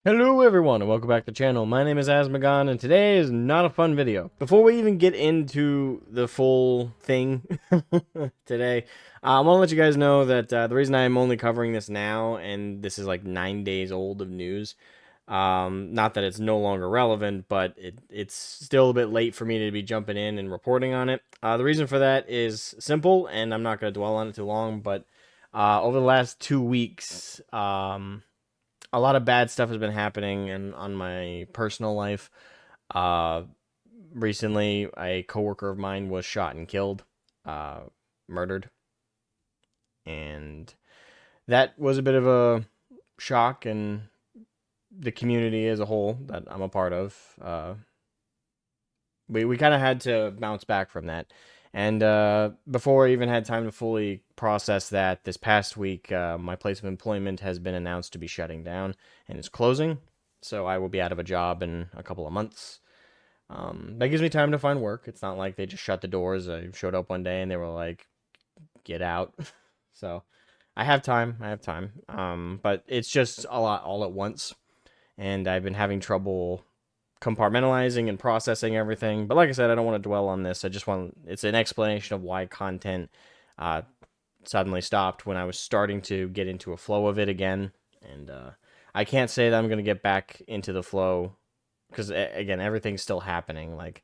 Hello everyone and welcome back to the channel. My name is Asmogan and today is not a fun video. Before we even get into the full thing today, I want to let you guys know that the reason I'm only covering this now, and this is like 9 days old of news, not that it's no longer relevant, but it's still a bit late for me to be jumping in and reporting on it. The reason for that is simple, and I'm not going to dwell on it too long, but over the last 2 weeks, a lot of bad stuff has been happening and on my personal life. Uh, Recently, a coworker of mine was shot and killed, murdered, and that was a bit of a shock. And the community as a whole that I'm a part of, we kind of had to bounce back from that. And before I even had time to fully process that, this past week, my place of employment has been announced to be shutting down and is closing. So I will be out of a job in a couple of months. That gives me time to find work. It's not like they just shut the doors. I showed up one day and they were like, get out. So I have time. But it's just a lot all at once. And I've been having trouble compartmentalizing and processing everything. But like I said, I don't want to dwell on this. It's an explanation of why content uh, suddenly stopped when I was starting to get into a flow of it again. And I can't say that I'm going to get back into the flow because, again, everything's still happening. Like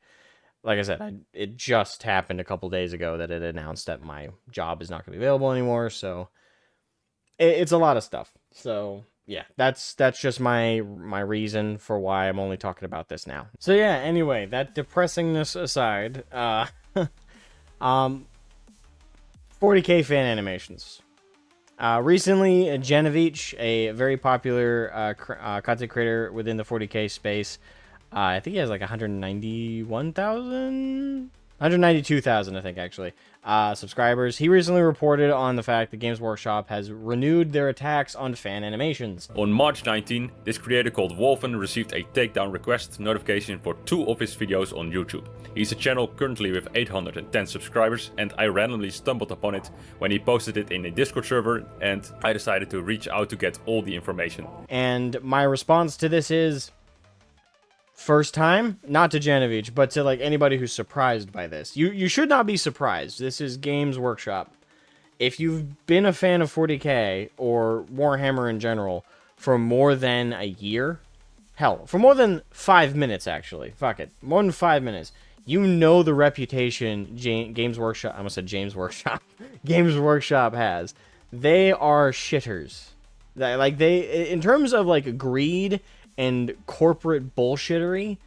I said, it just happened a couple days ago that it announced that my job is not going to be available anymore. So it's a lot of stuff. So yeah, that's just my reason for why I'm only talking about this now. So yeah, anyway, that depressingness aside, um 40k fan animations. Recently, Janovich, a very popular content creator within the 40k space, I think he has like 192,000, I think, actually, subscribers. He recently reported on the fact that Games Workshop has renewed their attacks on fan animations. On March 19, this creator called Wolfen received a takedown request notification for 2 of his videos on YouTube. He's a channel currently with 810 subscribers, and I randomly stumbled upon it when he posted it in a Discord server, and I decided to reach out to get all the information. And my response to this is, first time, not to Janovich, but to like anybody who's surprised by this. You should not be surprised. This is Games Workshop. If you've been a fan of 40k or Warhammer in general for more than a year, hell, for more than 5 minutes actually, fuck it, more than 5 minutes, you know the reputation Games Workshop, I almost said James Workshop, Games Workshop has. They are shitters. Like, they, in terms of like greed and corporate bullshittery,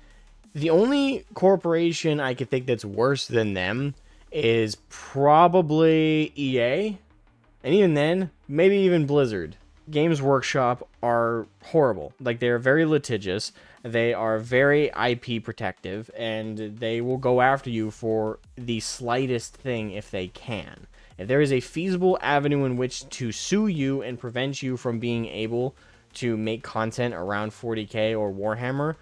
the only corporation I could think that's worse than them is probably EA. And even then, maybe even Blizzard. Games Workshop are horrible. Like, they're very litigious. They are very IP protective, and they will go after you for the slightest thing if they can. If there is a feasible avenue in which to sue you and prevent you from being able to make content around 40k or Warhammer,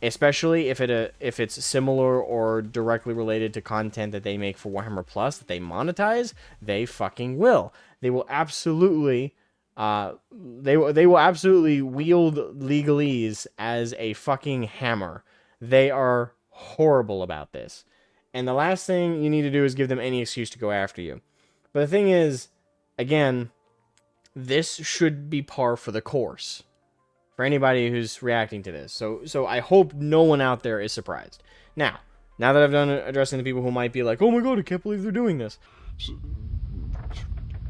especially if it's similar or directly related to content that they make for Warhammer Plus that they monetize, they fucking will. They will absolutely they will absolutely wield legalese as a fucking hammer. They are horrible about this. And the last thing you need to do is give them any excuse to go after you. But the thing is, again, this should be par for the course for anybody who's reacting to this. So I hope no one out there is surprised. Now that I've done addressing the people who might be like, oh my god, I can't believe they're doing this.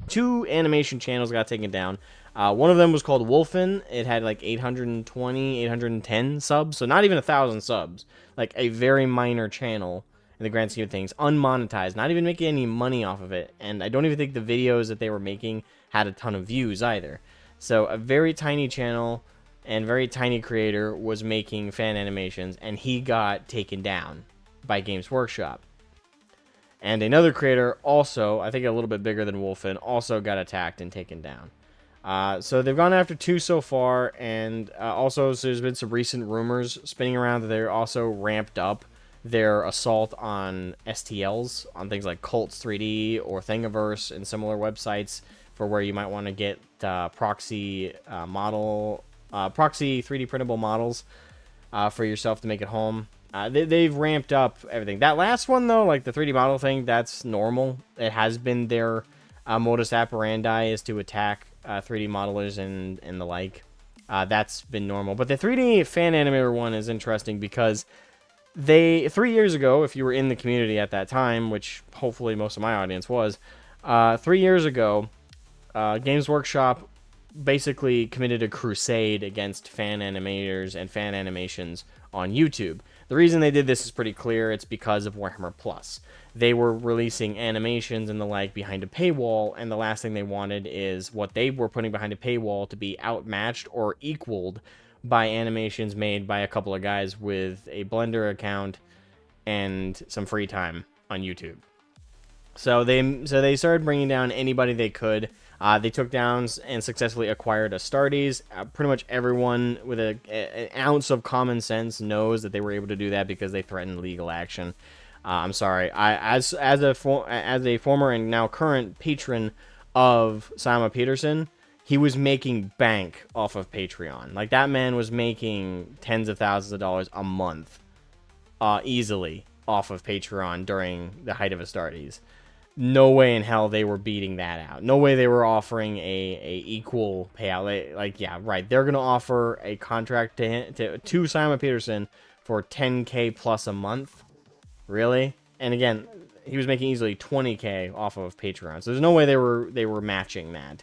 2 animation channels got taken down. One of them was called Wolfen. It had like 810 subs, so not even 1,000 subs. Like a very minor channel in the grand scheme of things, unmonetized, not even making any money off of it. And I don't even think the videos that they were making had a ton of views either. So a very tiny channel and very tiny creator was making fan animations, and he got taken down by Games Workshop. And another creator also, I think a little bit bigger than Wolfen, also got attacked and taken down. So they've gone after 2 so far, and also so there's been some recent rumors spinning around that they're also ramped up their assault on STLs, on things like Cults 3D or Thingiverse and similar websites for where you might want to get proxy model proxy 3D printable models for yourself to make at home. They've ramped up everything. That last one, though, like the 3D model thing, that's normal. It has been their modus operandi is to attack 3D modelers and the like. That's been normal. But the 3D fan animator one is interesting because 3 years ago, if you were in the community at that time, which hopefully most of my audience was, 3 years ago, Games Workshop basically committed a crusade against fan animators and fan animations on YouTube. The reason they did this is pretty clear. It's because of Warhammer Plus. They were releasing animations and the like behind a paywall, and the last thing they wanted is what they were putting behind a paywall to be outmatched or equaled by animations made by a couple of guys with a Blender account and some free time on YouTube. So they started bringing down anybody they could. They took down and successfully acquired Astartes. Pretty much everyone with an ounce of common sense knows that they were able to do that because they threatened legal action. I'm sorry. As a former and now current patron of Simon Peterson, he was making bank off of Patreon. Like, that man was making tens of thousands of dollars a month easily off of Patreon during the height of Astartes. No way in hell they were beating that out. No way they were offering a equal payout. Yeah, right. They're going to offer a contract to Simon Peterson for $10K plus a month. Really? And again, he was making easily $20K off of Patreon. So there's no way they were matching that.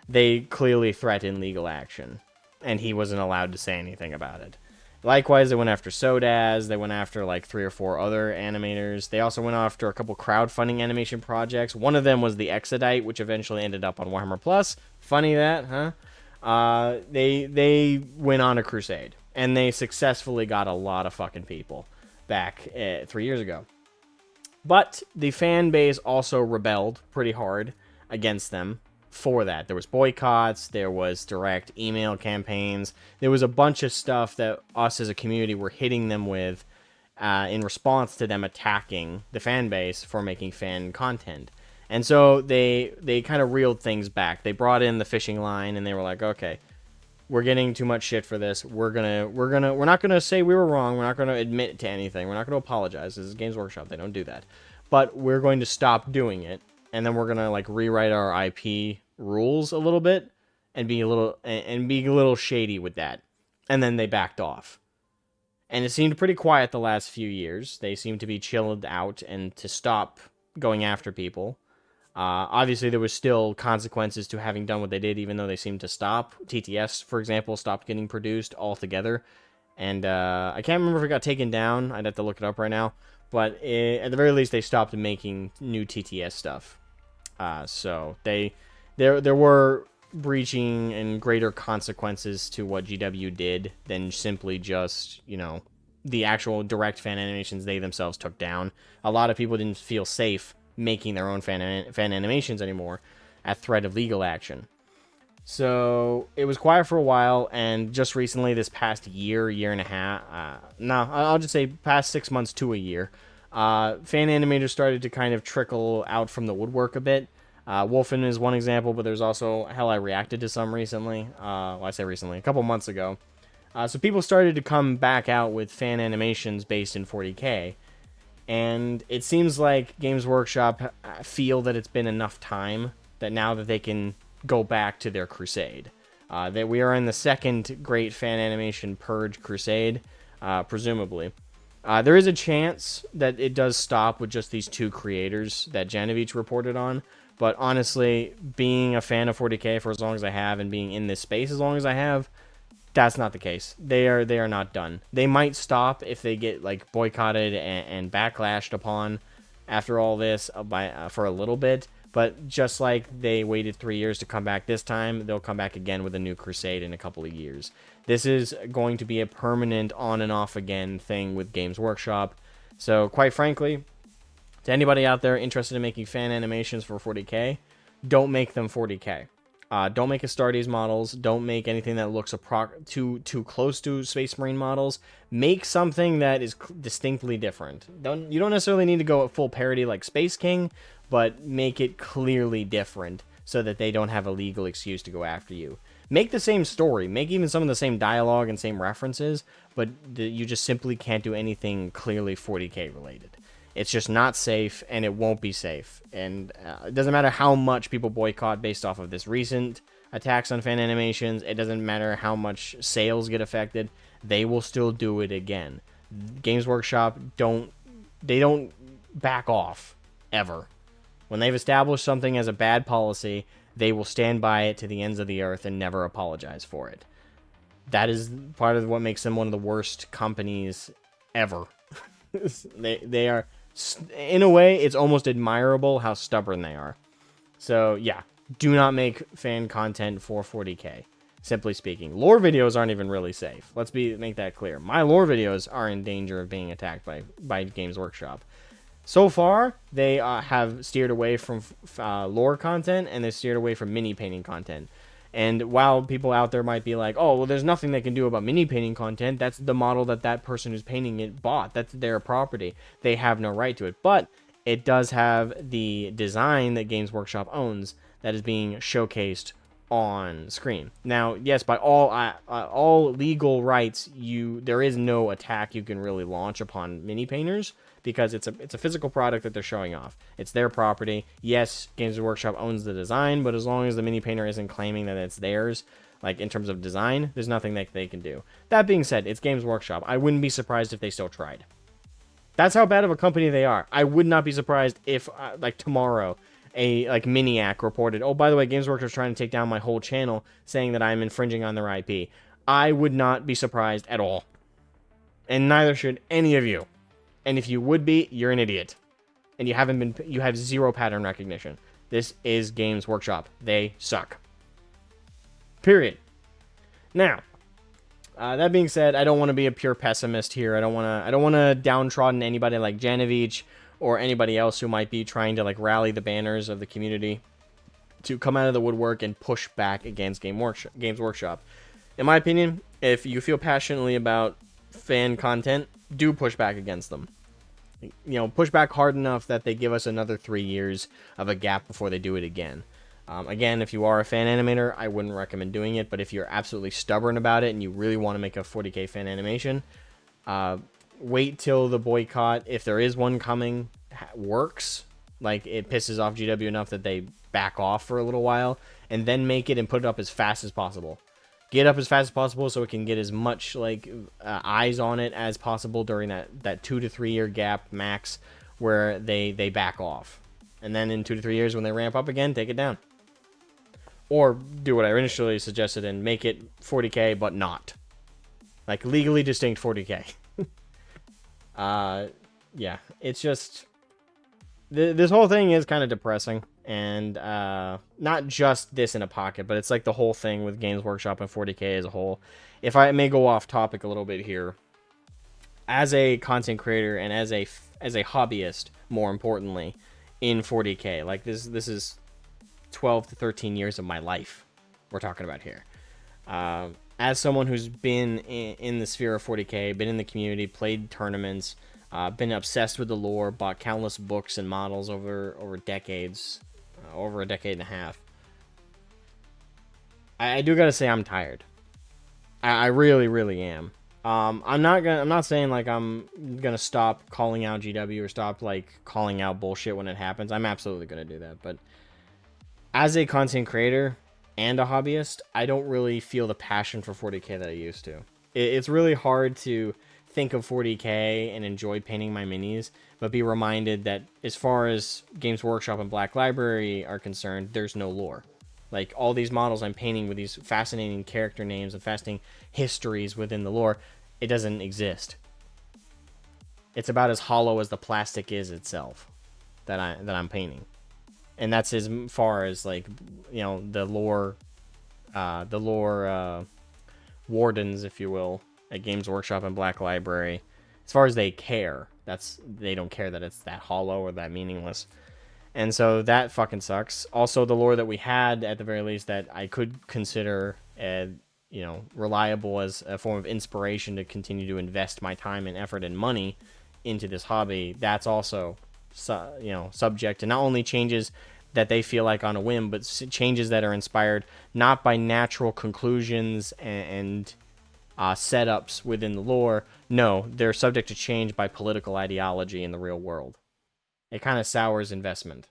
They clearly threatened legal action, and he wasn't allowed to say anything about it. Likewise, they went after Sodaz. They went after like 3 or 4 other animators. They also went after a couple crowdfunding animation projects. One of them was the Exodite, which eventually ended up on Warhammer Plus. Funny that, huh? They went on a crusade, and they successfully got a lot of fucking people back 3 years ago. But the fan base also rebelled pretty hard against them for that. There was boycotts, there was direct email campaigns, there was a bunch of stuff that us as a community were hitting them with in response to them attacking the fan base for making fan content. And so they kind of reeled things back. They brought in the fishing line, and they were like, okay, we're getting too much shit for this. We're not gonna say we were wrong. We're not gonna admit to anything. We're not gonna apologize. This is Games Workshop. They don't do that. But we're going to stop doing it, and then we're gonna like rewrite our IP rules a little bit and be a little shady with that. And then they backed off. And it seemed pretty quiet the last few years. They seemed to be chilled out and to stop going after people. Obviously, there was still consequences to having done what they did, even though they seemed to stop. TTS, for example, stopped getting produced altogether. And I can't remember if it got taken down. I'd have to look it up right now. But at the very least, they stopped making new TTS stuff. So there were breaching and greater consequences to what GW did than simply just, the actual direct fan animations they themselves took down. A lot of people didn't feel safe making their own fan animations anymore at threat of legal action. So it was quiet for a while, and just recently, this past year and a half, I'll just say past 6 months to a year, fan animators started to kind of trickle out from the woodwork a bit. Wolfen is one example, but there's also, hell, I reacted to some recently. I say recently, a couple months ago. So people started to come back out with fan animations based in 40K. And it seems like Games Workshop feel that it's been enough time that now that they can go back to their crusade. That we are in the second great fan animation purge crusade, presumably. There is a chance that it does stop with just these 2 creators that Janovich reported on. But honestly, being a fan of 40K for as long as I have and being in this space as long as I have, that's not the case. They are not done. They might stop if they get like boycotted and backlashed upon after all this for a little bit. But just like they waited 3 years to come back this time, they'll come back again with a new crusade in a couple of years. This is going to be a permanent on and off again thing with Games Workshop. So quite frankly, to anybody out there interested in making fan animations for 40K, don't make them 40K. Don't make Astartes models. Don't make anything that looks too close to Space Marine models. Make something that is distinctly different. You don't necessarily need to go at full parody like Space King, but make it clearly different so that they don't have a legal excuse to go after you. Make the same story, make even some of the same dialogue and same references, but you just simply can't do anything clearly 40k related. It's just not safe, and it won't be safe. And it doesn't matter how much people boycott based off of this recent attacks on fan animations. It doesn't matter how much sales get affected. They will still do it again. Games Workshop don't back off ever. When they've established something as a bad policy, they will stand by it to the ends of the earth and never apologize for it. That is part of what makes them one of the worst companies ever. They are, in a way, it's almost admirable how stubborn they are. So yeah, do not make fan content for 40k. Simply speaking, lore videos aren't even really safe. Let's make that clear. My lore videos are in danger of being attacked by Games Workshop. So far, they have steered away from lore content, and they've steered away from mini painting content. And while people out there might be like, oh, well, there's nothing they can do about mini painting content. That's the model that person who's painting it bought. That's their property. They have no right to it. But it does have the design that Games Workshop owns that is being showcased on screen. Now, yes, by all legal rights, there is no attack you can really launch upon mini painters, because it's a physical product that they're showing off. It's their property. Yes, Games Workshop owns the design, but as long as the mini painter isn't claiming that it's theirs, like in terms of design, there's nothing that they can do. That being said, it's Games Workshop. I wouldn't be surprised if they still tried. That's how bad of a company they are. I would not be surprised if, like tomorrow, a like Miniac reported, oh, by the way, Games Workshop's trying to take down my whole channel, saying that I'm infringing on their IP. I would not be surprised at all. And neither should any of you. And if you would be, you're an idiot. And you have zero pattern recognition. This is Games Workshop. They suck. Period. Now, that being said, I don't want to be a pure pessimist here. I don't want to downtrodden anybody like Janovich or anybody else who might be trying to like rally the banners of the community to come out of the woodwork and push back against Games Workshop. In my opinion, if you feel passionately about fan content, do push back against them. You know, push back hard enough that they give us another 3 years of a gap before they do it again. Again, if you are a fan animator, I wouldn't recommend doing it, but if you're absolutely stubborn about it and you really want to make a 40k fan animation, wait till the boycott, if there is one coming, works. Like, it pisses off GW enough that they back off for a little while, and then make it and put it up as fast as possible. Get up as fast as possible so it can get as much like eyes on it as possible during that 2 to 3 year gap max where they back off. And then in 2 to 3 years when they ramp up again, take it down. Or do what I initially suggested and make it 40k but not. Like legally distinct 40k. Yeah, it's just this whole thing is kind of depressing. And not just this in a pocket, but it's like the whole thing with Games Workshop and 40k as a whole. If I may go off topic a little bit here, as a content creator and as a hobbyist, more importantly, in 40k, like this is 12 to 13 years of my life we're talking about here. As someone who's been in the sphere of 40k, been in the community, played tournaments, been obsessed with the lore, bought countless books and models over decades. Over a decade and a half. I do gotta say I'm tired. I really, really am. I'm not saying like I'm gonna stop calling out GW or stop like calling out bullshit when it happens. I'm absolutely gonna do that. But as a content creator and a hobbyist, I don't really feel the passion for 40k that I used to. It's really hard to think of 40k and enjoy painting my minis, but be reminded that as far as Games Workshop and Black Library are concerned, there's no lore. Like, all these models I'm painting with these fascinating character names and fascinating histories within the lore, it doesn't exist. It's about as hollow as the plastic is itself that I'm painting. And that's as far as, like, you know, the lore wardens, if you will, at Games Workshop and Black Library, as far as they care, they don't care that it's that hollow or that meaningless. And so that fucking sucks. Also, the lore that we had, at the very least, that I could consider, you know, reliable as a form of inspiration to continue to invest my time and effort and money into this hobby, that's also, you know, subject to not only changes that they feel like on a whim, but changes that are inspired not by natural conclusions and setups within the lore. No, they're subject to change by political ideology in the real world. It kind of sours investment,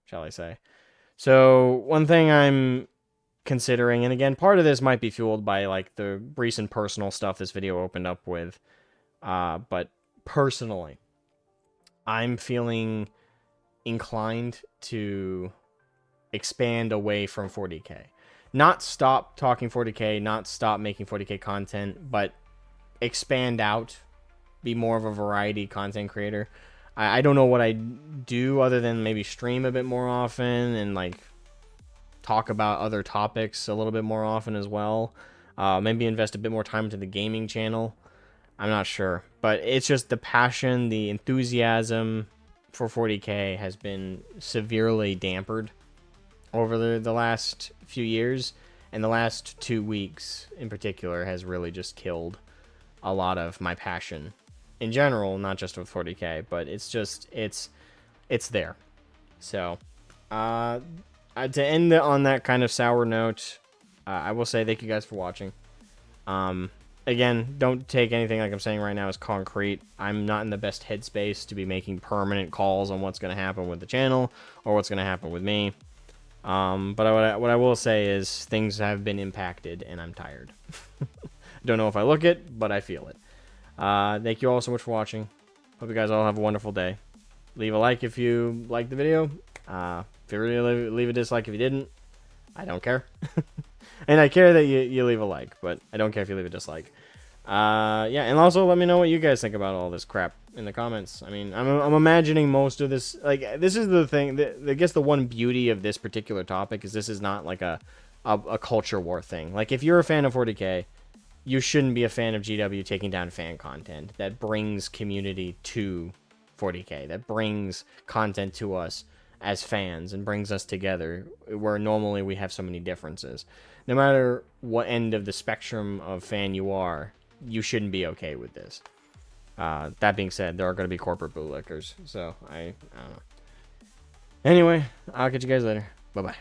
shall I say. So one thing I'm considering, and again, part of this might be fueled by like the recent personal stuff this video opened up with, but personally, I'm feeling inclined to expand away from 40k. Not stop talking 40k, not stop making 40k content, but expand out, be more of a variety content creator. I don't know what I do other than maybe stream a bit more often and like talk about other topics a little bit more often as well. Maybe invest a bit more time into the gaming channel. I'm not sure, but it's just the passion, the enthusiasm for 40k has been severely dampered over the last few years, and the last 2 weeks in particular has really just killed a lot of my passion in general, not just with 40k, but it's just it's there. So to end on that kind of sour note, I will say thank you guys for watching. Again, don't take anything like I'm saying right now as concrete. I'm not in the best headspace to be making permanent calls on what's going to happen with the channel or what's going to happen with me. But what I will say is things have been impacted and I'm tired. Don't know if I look it, but I feel it. Thank you all so much for watching. Hope you guys all have a wonderful day. Leave a like if you liked the video. If you really leave a dislike if you didn't. I don't care. And I care that you leave a like, but I don't care if you leave a dislike. Yeah, and also let me know what you guys think about all this crap in the comments. I mean, I'm imagining most of this, like, this is the thing, I guess the one beauty of this particular topic is this is not like a culture war thing. Like, if you're a fan of 40k, you shouldn't be a fan of GW taking down fan content that brings community to 40k, that brings content to us as fans and brings us together, where normally we have so many differences. No matter what end of the spectrum of fan you are, you shouldn't be okay with this. That being said, there are going to be corporate bootlickers, so I don't know. Anyway, I'll catch you guys later. Bye-bye.